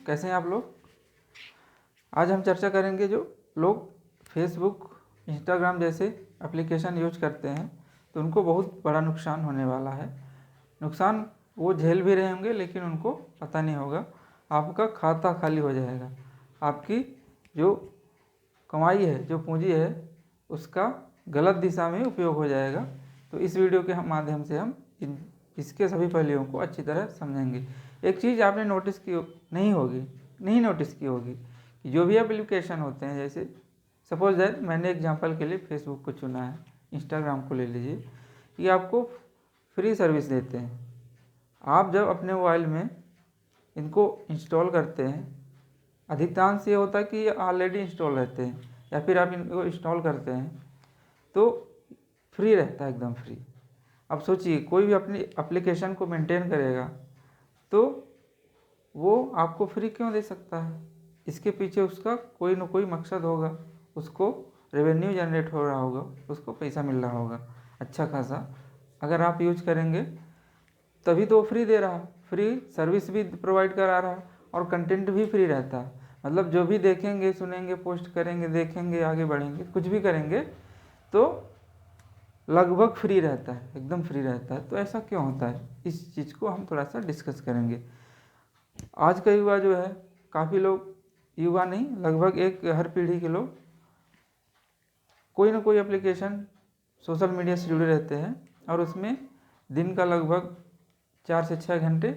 कैसे हैं आप लोग। आज हम चर्चा करेंगे जो लोग फेसबुक, इंस्टाग्राम जैसे एप्लीकेशन यूज करते हैं तो उनको बहुत बड़ा नुकसान होने वाला है। नुकसान वो झेल भी रहे होंगे लेकिन उनको पता नहीं होगा। आपका खाता खाली हो जाएगा, आपकी जो कमाई है, जो पूंजी है, उसका गलत दिशा में उपयोग हो जाएगा। तो इस वीडियो के माध्यम से हम इसके सभी पहलुओं को अच्छी तरह समझेंगे। एक चीज़ आपने नहीं नोटिस की होगी कि जो भी एप्लीकेशन होते हैं, जैसे सपोज दैट मैंने एग्जांपल के लिए फेसबुक को चुना है, इंस्टाग्राम को ले लीजिए, ये आपको फ्री सर्विस देते हैं। आप जब अपने मोबाइल में इनको इंस्टॉल करते हैं, अधिकांश ये होता है कि ये ऑलरेडी इंस्टॉल रहते हैं या फिर आप इनको इंस्टॉल करते हैं तो फ्री रहता है, एकदम फ्री। अब सोचिए कोई भी अपनी एप्लीकेशन को मेंटेन करेगा तो वो आपको फ्री क्यों दे सकता है। इसके पीछे उसका कोई ना कोई मकसद होगा, उसको रेवेन्यू जनरेट हो रहा होगा, उसको पैसा मिल रहा होगा अच्छा खासा। अगर आप यूज करेंगे तभी तो फ्री दे रहा, फ्री सर्विस भी प्रोवाइड करा रहा और कंटेंट भी फ्री रहता है। मतलब जो भी देखेंगे, सुनेंगे, पोस्ट करेंगे, देखेंगे, आगे बढ़ेंगे, कुछ भी करेंगे तो लगभग फ्री रहता है, एकदम फ्री रहता है। तो ऐसा क्यों होता है, इस चीज़ को हम थोड़ा सा डिस्कस करेंगे। आज का युवा जो है, काफ़ी लोग, युवा नहीं, लगभग एक हर पीढ़ी के लोग कोई ना कोई एप्लीकेशन सोशल मीडिया से जुड़े रहते हैं और उसमें दिन का लगभग 4 से 6 घंटे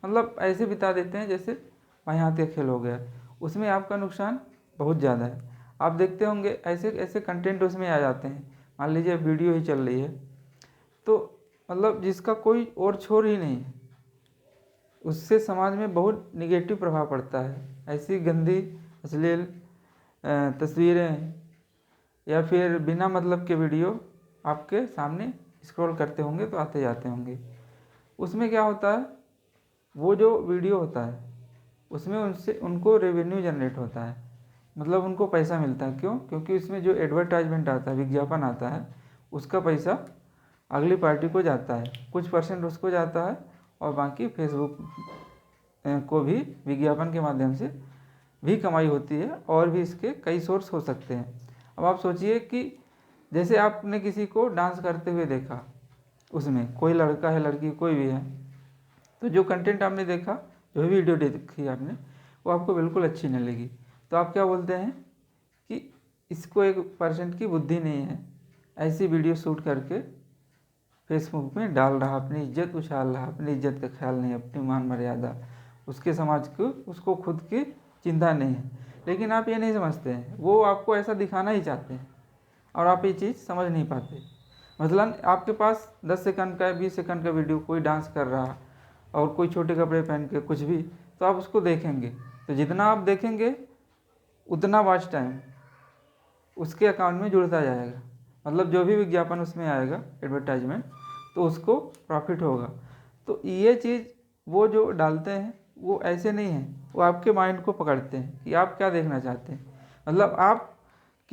मतलब ऐसे बिता देते हैं जैसे वहीं हाथ का खेल हो गया। उसमें आपका नुकसान बहुत ज़्यादा है। आप देखते होंगे ऐसे ऐसे कंटेंट उसमें आ जाते हैं, मान लीजिए वीडियो ही चल रही है तो मतलब जिसका कोई और छोर ही नहीं है, उससे समाज में बहुत निगेटिव प्रभाव पड़ता है। ऐसी गंदी अश्लील तस्वीरें या फिर बिना मतलब के वीडियो आपके सामने स्क्रॉल करते होंगे तो आते जाते होंगे। उसमें क्या होता है, वो जो वीडियो होता है उसमें उनको रेवेन्यू जनरेट होता है, मतलब उनको पैसा मिलता है। क्यों? क्योंकि उसमें जो एडवर्टाइजमेंट आता है, विज्ञापन आता है, उसका पैसा अगली पार्टी को जाता है, कुछ परसेंट उसको जाता है और बाकी फेसबुक को भी विज्ञापन के माध्यम से भी कमाई होती है और भी इसके कई सोर्स हो सकते हैं। अब आप सोचिए कि जैसे आपने किसी को डांस करते हुए देखा, उसमें कोई लड़का है, लड़की, कोई भी है, तो जो कंटेंट आपने देखा, जो भी वीडियो देखी आपने, वो आपको बिल्कुल अच्छी नहीं लगी। तो आप क्या बोलते हैं कि इसको 1% की बुद्धि नहीं है, ऐसी वीडियो शूट करके फेसबुक में डाल रहा, अपनी इज्जत उछाल रहा, अपनी इज्जत का ख्याल नहीं, अपनी मान मर्यादा, उसके समाज को, उसको खुद की चिंता नहीं है। लेकिन आप ये नहीं समझते हैं, वो आपको ऐसा दिखाना ही चाहते हैं और आप ये चीज़ समझ नहीं पाते। मतलब आपके पास 10 सेकंड का, 20 सेकंड का वीडियो, कोई डांस कर रहा और कोई छोटे कपड़े पहन के कुछ भी, तो आप उसको देखेंगे। तो जितना आप देखेंगे उतना वॉच टाइम उसके अकाउंट में जुड़ता जाएगा, मतलब जो भी विज्ञापन उसमें आएगा, एडवर्टाइजमेंट, तो उसको प्रॉफिट होगा। तो ये चीज़ वो जो डालते हैं वो ऐसे नहीं है, वो आपके माइंड को पकड़ते हैं कि आप क्या देखना चाहते हैं, मतलब आप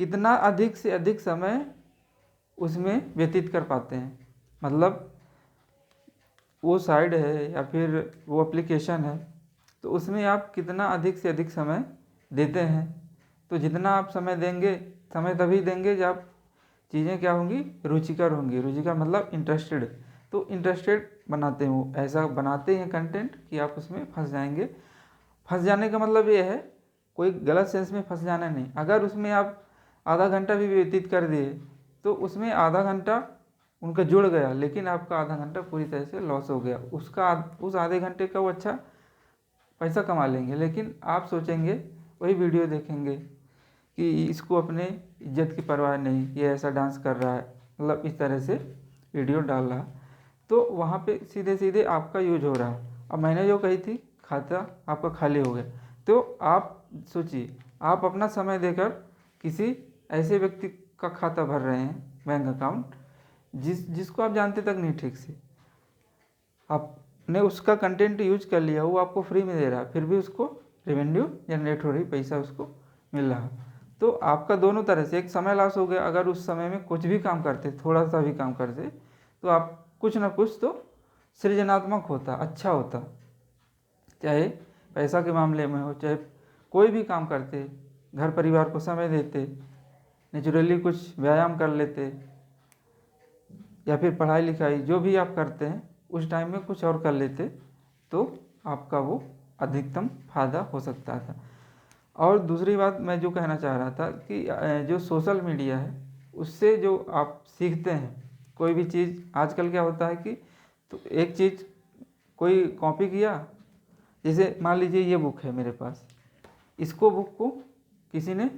कितना अधिक से अधिक समय उसमें व्यतीत कर पाते हैं। मतलब वो साइड है या फिर वो एप्लीकेशन है तो उसमें आप कितना अधिक से अधिक समय देते हैं। तो जितना आप समय देंगे, समय तभी देंगे जब चीज़ें क्या होंगी, रुचिकर होंगी। रुचिकर मतलब इंटरेस्टेड, तो इंटरेस्टेड बनाते हैं वो, ऐसा बनाते हैं कंटेंट कि आप उसमें फंस जाएंगे। फंस जाने का मतलब ये है, कोई गलत सेंस में फंस जाना नहीं। अगर उसमें आप आधा घंटा भी व्यतीत कर दिए तो उसमें आधा घंटा उनका जुड़ गया, लेकिन आपका आधा घंटा पूरी तरह से लॉस हो गया। उस आधे घंटे का वो अच्छा पैसा कमा लेंगे, लेकिन आप सोचेंगे, वही वीडियो देखेंगे कि इसको अपने इज्जत की परवाह नहीं, ये ऐसा डांस कर रहा है, मतलब इस तरह से वीडियो डाल रहा, तो वहाँ पे सीधे सीधे आपका यूज हो रहा। अब मैंने जो कही थी, खाता आपका खाली हो गया, तो आप सोचिए, आप अपना समय देकर किसी ऐसे व्यक्ति का खाता भर रहे हैं, बैंक अकाउंट, जिसको आप जानते तक नहीं ठीक से, आपने उसका कंटेंट यूज कर लिया, वो आपको फ्री में दे रहा है, फिर भी उसको रेवेन्यू जनरेट हो रही, पैसा उसको मिल रहा। तो आपका दोनों तरह से एक समय लॉस हो गया। अगर उस समय में कुछ भी काम करते, थोड़ा सा भी काम करते, तो आप कुछ ना कुछ तो सृजनात्मक होता, अच्छा होता। चाहे पैसा के मामले में हो, चाहे कोई भी काम करते, घर परिवार को समय देते, नेचुरली कुछ व्यायाम कर लेते, या फिर पढ़ाई लिखाई जो भी आप करते हैं उस टाइम में कुछ और कर लेते, तो आपका वो अधिकतम फ़ायदा हो सकता था। और दूसरी बात मैं जो कहना चाह रहा था कि जो सोशल मीडिया है उससे जो आप सीखते हैं कोई भी चीज़, आजकल क्या होता है कि तो एक चीज़ कोई कॉपी किया, जैसे मान लीजिए ये बुक है मेरे पास, इसको बुक को किसी ने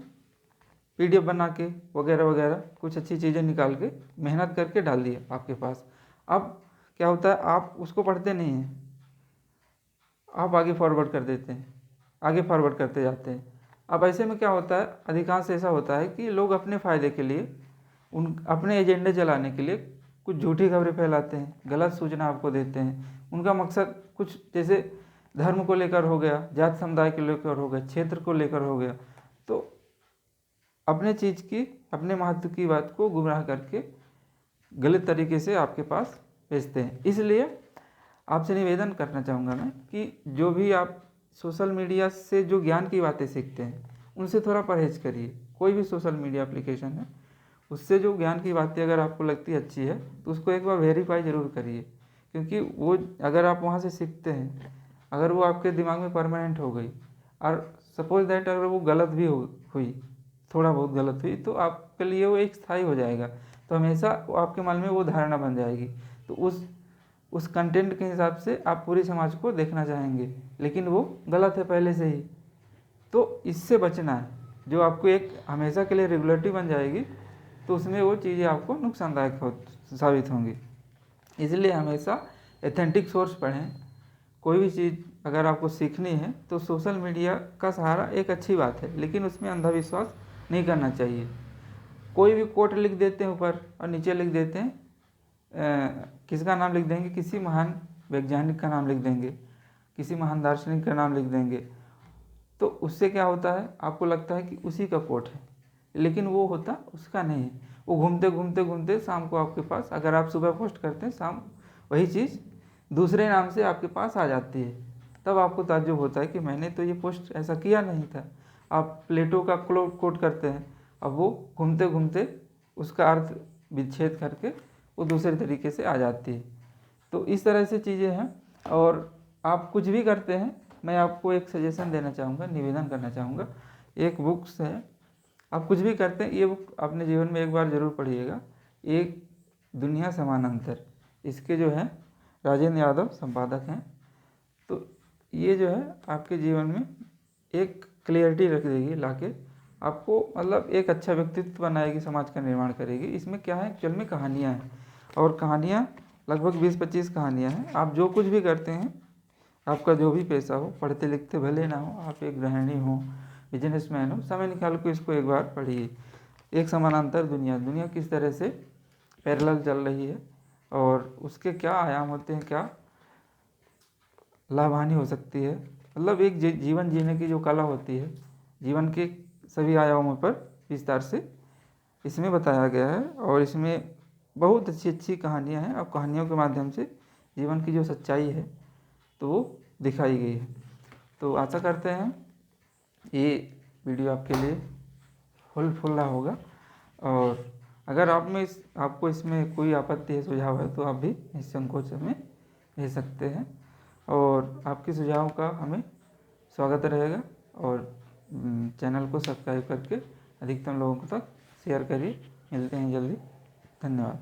PDF बना के वगैरह वगैरह कुछ अच्छी चीज़ें निकाल के मेहनत करके डाल दिया आपके पास। अब क्या होता है, आप उसको पढ़ते नहीं हैं, आप आगे फॉरवर्ड कर देते हैं, आगे फॉरवर्ड करते जाते हैं। अब ऐसे में क्या होता है, अधिकांश ऐसा होता है कि लोग अपने फ़ायदे के लिए, उन अपने एजेंडे चलाने के लिए कुछ झूठी खबरें फैलाते हैं, गलत सूचना आपको देते हैं। उनका मकसद कुछ जैसे धर्म को लेकर हो गया, जात समुदाय को लेकर हो गया, क्षेत्र को लेकर हो गया, तो अपने चीज़ की, अपने महत्व की बात को गुमराह करके गलत तरीके से आपके पास भेजते हैं। इसलिए आपसे निवेदन करना चाहूँगा मैं कि जो भी आप सोशल मीडिया से जो ज्ञान की बातें सीखते हैं उनसे थोड़ा परहेज करिए। कोई भी सोशल मीडिया एप्लीकेशन है उससे जो ज्ञान की बातें अगर आपको लगती अच्छी है तो उसको एक बार वेरीफाई ज़रूर करिए, क्योंकि वो अगर आप वहाँ से सीखते हैं, अगर वो आपके दिमाग में परमानेंट हो गई और सपोज दैट अगर वो गलत भी हुई, थोड़ा बहुत गलत हुई, तो आपके लिए वो एक स्थायी हो जाएगा, तो हमेशा आपके मन में वो धारणा बन जाएगी। तो उस कंटेंट के हिसाब से आप पूरे समाज को देखना चाहेंगे, लेकिन वो गलत है पहले से ही। तो इससे बचना है, जो आपको एक हमेशा के लिए रेगुलरिटी बन जाएगी, तो उसमें वो चीज़ें आपको नुकसानदायक साबित होंगी। इसलिए हमेशा एथेंटिक सोर्स पढ़ें। कोई भी चीज़ अगर आपको सीखनी है तो सोशल मीडिया का सहारा एक अच्छी बात है, लेकिन उसमें अंधविश्वास नहीं करना चाहिए। कोई भी कोट लिख देते हैं ऊपर और नीचे लिख देते हैं किसका नाम लिख देंगे, किसी महान वैज्ञानिक का नाम लिख देंगे, किसी महान दार्शनिक का नाम लिख देंगे, तो उससे क्या होता है, आपको लगता है कि उसी का कोट है, लेकिन वो होता उसका नहीं है। वो घूमते घूमते घूमते शाम को आपके पास, अगर आप सुबह पोस्ट करते हैं, शाम वही चीज़ दूसरे नाम से आपके पास आ जाती है। तब आपको ताज्जुब होता है कि मैंने तो ये पोस्ट ऐसा किया नहीं था। आप प्लेटो का कोट करते हैं, अब वो घूमते घूमते उसका अर्थ विच्छेद करके वो दूसरे तरीके से आ जाती है। तो इस तरह से चीज़ें हैं। और आप कुछ भी करते हैं, मैं आपको एक सजेशन देना चाहूँगा, निवेदन करना चाहूँगा। एक बुक्स है, आप कुछ भी करते हैं, ये बुक अपने जीवन में एक बार ज़रूर पढ़िएगा, एक दुनिया समान अंतर। इसके जो है राजेंद्र यादव संपादक हैं। तो ये जो है आपके जीवन में एक क्लियरिटी रख देगी, लाके आपको मतलब एक अच्छा व्यक्तित्व बनाएगी, समाज का निर्माण करेगी। इसमें क्या है, एक्चुअल में कहानियाँ हैं, और कहानियाँ लगभग 20-25 कहानियाँ हैं। आप जो कुछ भी करते हैं, आपका जो भी पेशा हो, पढ़ते लिखते भले ना हो, आप एक गृहिणी हो, बिजनेसमैन हो, समय निकाल के इसको एक बार पढ़िए। एक समानांतर दुनिया किस तरह से पैरेलल चल रही है और उसके क्या आयाम होते हैं, क्या लाभ हानि हो सकती है। मतलब एक जीवन जीने की जो कला होती है, जीवन के सभी आयामों पर विस्तार से इसमें बताया गया है। और इसमें बहुत अच्छी अच्छी कहानियाँ हैं, और कहानियों के माध्यम से जीवन की जो सच्चाई है तो वो दिखाई गई है। तो आशा करते हैं ये वीडियो आपके लिए हेल्पफुल रहा होगा। और अगर आपको इसमें कोई आपत्ति है, सुझाव है, तो आप भी निसंकोच हमें भेज सकते हैं, और आपके सुझाव का हमें स्वागत रहेगा। और चैनल को सब्सक्राइब करके अधिकतम लोगों तक शेयर करिए। मिलते हैं जल्दी, धन्यवाद।